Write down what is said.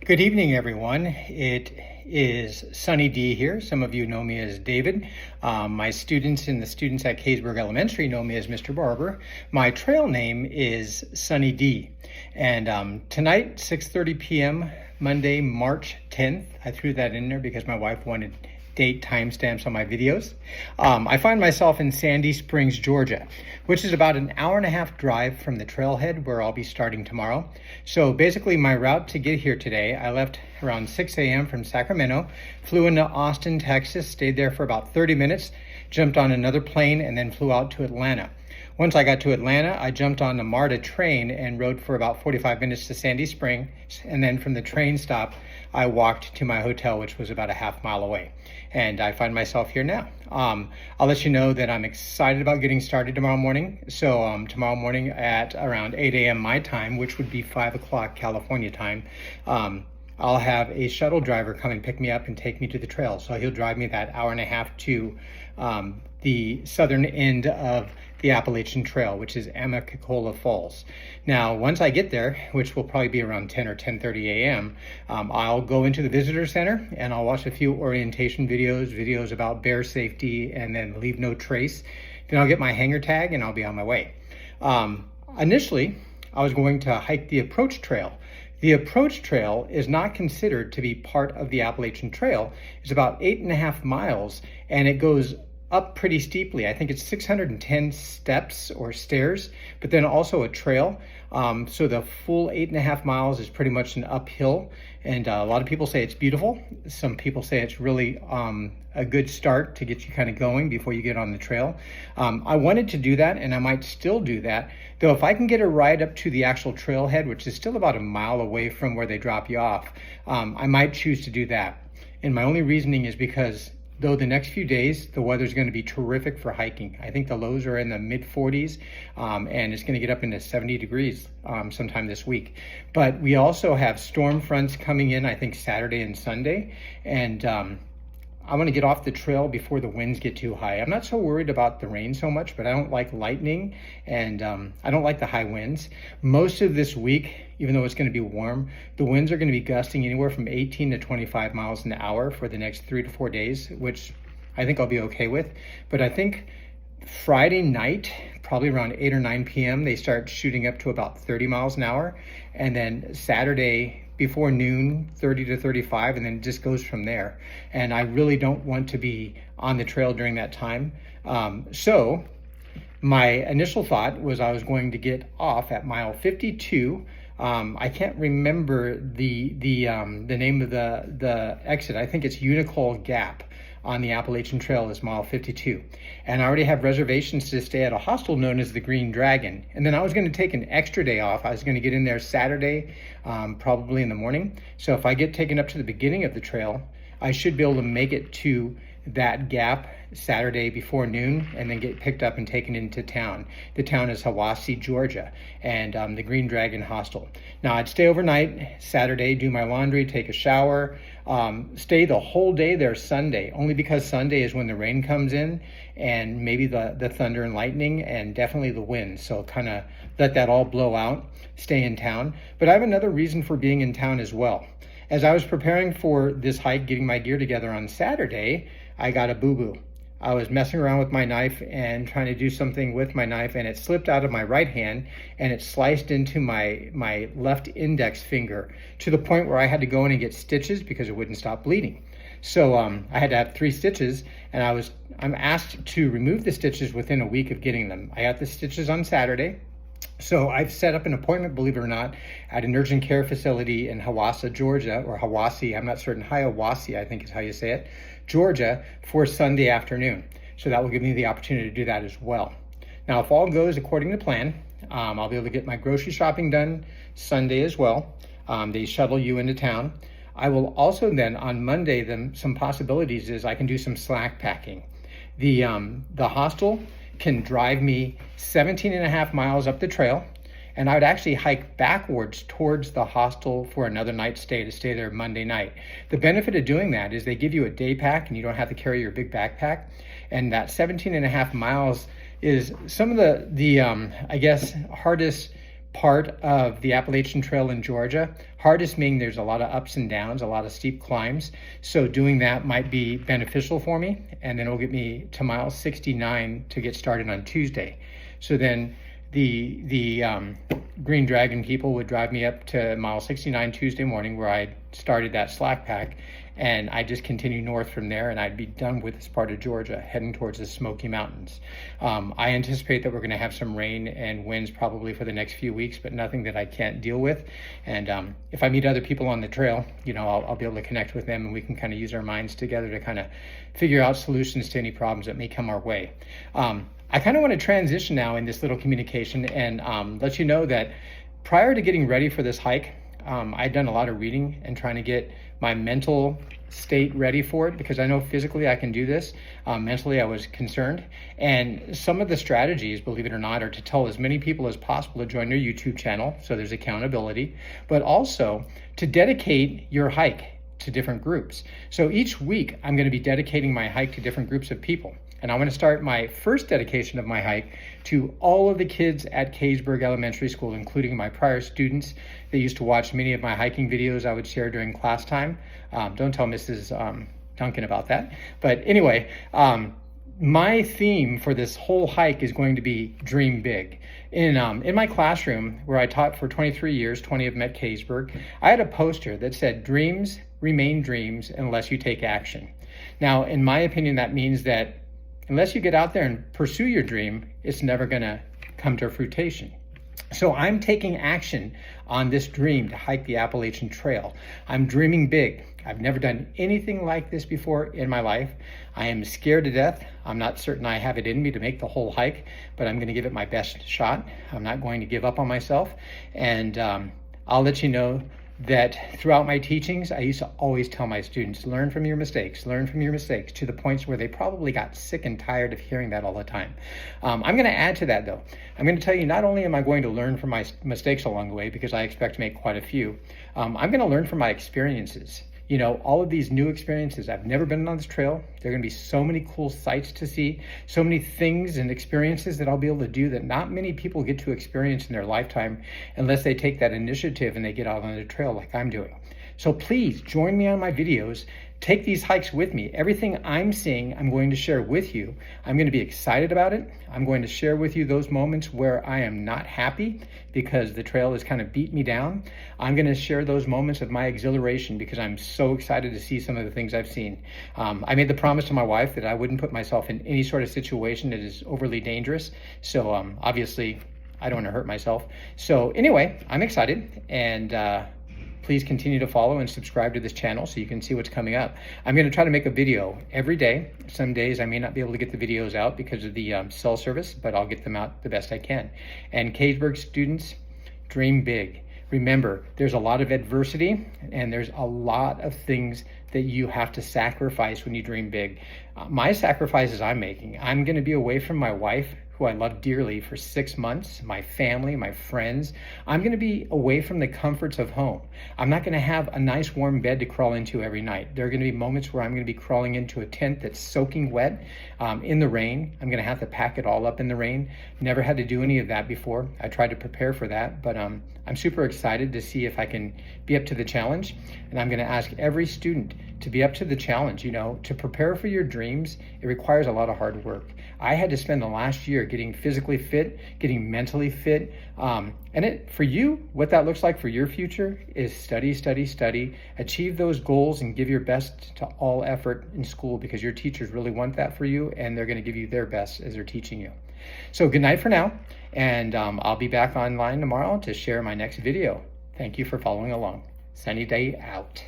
Good evening, everyone. It is Sunny D here. Some of you know me as David. My students and the students at Kaysburg Elementary know me as Mr. Barber. My trail name is Sunny D. And tonight, 6:30 p.m., Monday, March 10th, I threw that in there because my wife wanted date timestamps on my videos. I find myself in Sandy Springs, Georgia, which is about an hour and a half drive from the trailhead where I'll be starting tomorrow. So basically my route to get here today, I left around 6 a.m. from Sacramento, flew into Austin, Texas, stayed there for about 30 minutes, jumped on another plane, and then flew out to Atlanta. Once I got to Atlanta, I jumped on the MARTA train and rode for about 45 minutes to Sandy Springs. And then from the train stop, I walked to my hotel, which was about a half-mile away. And I find myself here now. I'll let you know that I'm excited about getting started tomorrow morning. So tomorrow morning at around 8 a.m. my time, which would be 5 o'clock California time, I'll have a shuttle driver come and pick me up and take me to the trail. So he'll drive me that hour and a half to the southern end of the Appalachian Trail, which is Amicalola Falls. Now, once I get there, which will probably be around 10 or 10:30 a.m., I'll go into the visitor center and I'll watch a few orientation videos about bear safety, and then leave no trace. Then I'll get my hanger tag and I'll be on my way. Initially, I was going to hike the approach trail. The approach trail is not considered to be part of the Appalachian Trail. It's about 8.5 miles, and it goes up pretty steeply. I think it's 610 steps or stairs, but then also a trail. So the full 8.5 miles is pretty much an uphill. And a lot of people say it's beautiful. Some people say it's really a good start to get you kind of going before you get on the trail. I wanted to do that, and I might still do that. Though if I can get a ride up to the actual trailhead, which is still about a mile away from where they drop you off, I might choose to do that. And my only reasoning is because though the next few days, the weather's going to be terrific for hiking. I think the lows are in the mid 40s, and it's going to get up into 70 degrees sometime this week. But we also have storm fronts coming in, I think Saturday and Sunday. And I want to get off the trail before the winds get too high. I'm not so worried about the rain so much, but I don't like lightning, and I don't like the high winds. Most of this week, even though it's going to be warm, the winds are going to be gusting anywhere from 18 to 25 miles an hour for the next 3 to 4 days, which I think I'll be okay with. But I think Friday night, probably around 8 or 9 p.m., they start shooting up to about 30 miles an hour. And then Saturday before noon, 30 to 35, and then it just goes from there. And I really don't want to be on the trail during that time. So my initial thought was I was going to get off at mile 52. I can't remember the name of the exit. I think it's Unicole Gap on the Appalachian Trail is mile 52. And I already have reservations to stay at a hostel known as the Green Dragon. And then I was going to take an extra day off. I was going to get in there Saturday, probably in the morning. So if I get taken up to the beginning of the trail, I should be able to make it to that gap Saturday before noon, and then get picked up and taken into town. The town is Hiwassee, Georgia, and the Green Dragon Hostel. Now, I'd stay overnight Saturday, do my laundry, take a shower, stay the whole day there Sunday, only because Sunday is when the rain comes in, and maybe the thunder and lightning, and definitely the wind. So kind of let that all blow out, stay in town. But I have another reason for being in town as well. As I was preparing for this hike, getting my gear together on Saturday, I got a boo-boo. I was messing around with my knife and trying to do something with my knife, and it slipped out of my right hand and it sliced into my left index finger to the point where I had to go in and get stitches because it wouldn't stop bleeding. So I had to have 3 stitches, and I'm asked to remove the stitches within a week of getting them. I got the stitches on Saturday. So I've set up an appointment, believe it or not, at an urgent care facility in Hiwassee, Georgia, or Hiwassee, I'm not certain, Hiwassee, I think is how you say it, Georgia, for Sunday afternoon. So that will give me the opportunity to do that as well. Now, if all goes according to plan, I'll be able to get my grocery shopping done Sunday as well. They shuttle you into town. I will also then, on Monday, some possibilities is I can do some slack packing. The hostel can drive me 17.5 miles up the trail, and I would actually hike backwards towards the hostel for another night stay to stay there Monday night. The benefit of doing that is they give you a day pack and you don't have to carry your big backpack. And that 17.5 miles is some of the I guess, hardest part of the Appalachian Trail in Georgia. Hardest meaning there's a lot of ups and downs, a lot of steep climbs. So doing that might be beneficial for me. And then it'll get me to mile 69 to get started on Tuesday. So then the Green Dragon people would drive me up to mile 69 Tuesday morning, where I started that slack pack, and I just continue north from there, and I'd be done with this part of Georgia, heading towards the Smoky Mountains. I anticipate that we're going to have some rain and winds probably for the next few weeks, but nothing that I can't deal with. And if I meet other people on the trail, you know, I'll be able to connect with them, and we can kind of use our minds together to kind of figure out solutions to any problems that may come our way. I kind of want to transition now in this little communication and let you know that prior to getting ready for this hike, I'd done a lot of reading and trying to get my mental state ready for it, because I know physically I can do this. Mentally, I was concerned. And some of the strategies, believe it or not, are to tell as many people as possible to join your YouTube channel, so there's accountability, but also to dedicate your hike to different groups. So each week, I'm going to be dedicating my hike to different groups of people. And I'm going to start my first dedication of my hike to all of the kids at Caysburg Elementary School, including my prior students that used to watch many of my hiking videos I would share during class time. Don't tell Mrs. Duncan about that. But anyway, my theme for this whole hike is going to be dream big. In my classroom, where I taught for 23 years, 20 of them at Caysburg, I had a poster that said, "Dreams remain dreams unless you take action." Now, in my opinion, that means that unless you get out there and pursue your dream, it's never going to come to fruition. So I'm taking action on this dream to hike the Appalachian Trail. I'm dreaming big. I've never done anything like this before in my life. I am scared to death. I'm not certain I have it in me to make the whole hike, but I'm going to give it my best shot. I'm not going to give up on myself. And I'll let you know that throughout my teachings, I used to always tell my students, learn from your mistakes, to the points where they probably got sick and tired of hearing that all the time. I'm going to add to that, though. I'm going to tell you, not only am I going to learn from my mistakes along the way, because I expect to make quite a few, I'm going to learn from my experiences. You know, all of these new experiences. I've never been on this trail. There are going to be so many cool sights to see, so many things and experiences that I'll be able to do that not many people get to experience in their lifetime unless they take that initiative and they get out on the trail like I'm doing. So please join me on my videos. Take these hikes with me. Everything I'm seeing, I'm going to share with you. I'm going to be excited about it. I'm going to share with you those moments where I am not happy because the trail has kind of beat me down. I'm going to share those moments of my exhilaration because I'm so excited to see some of the things I've seen. I made the promise to my wife that I wouldn't put myself in any sort of situation that is overly dangerous. So obviously, I don't want to hurt myself. So anyway, I'm excited, and please continue to follow and subscribe to this channel so you can see what's coming up. I'm going to try to make a video every day. Some days I may not be able to get the videos out because of the cell service, but I'll get them out the best I can. And Caysburg students, dream big. Remember, there's a lot of adversity and there's a lot of things that you have to sacrifice when you dream big. My sacrifices I'm making, I'm going to be away from my wife, who I love dearly, for 6 months, my family, my friends. I'm going to be away from the comforts of home. I'm not going to have a nice warm bed to crawl into every night. There are going to be moments where I'm going to be crawling into a tent that's soaking wet in the rain. I'm going to have to pack it all up in the rain. Never had to do any of that before. I tried to prepare for that, but I'm super excited to see if I can be up to the challenge. And I'm going to ask every student to be up to the challenge. You know, to prepare for your dreams, it requires a lot of hard work. I had to spend the last year getting physically fit, getting mentally fit. For you, what that looks like for your future is study, study, study, achieve those goals and give your best to all effort in school, because your teachers really want that for you and they're going to give you their best as they're teaching you. So good night for now. And I'll be back online tomorrow to share my next video. Thank you for following along. Sunny day out.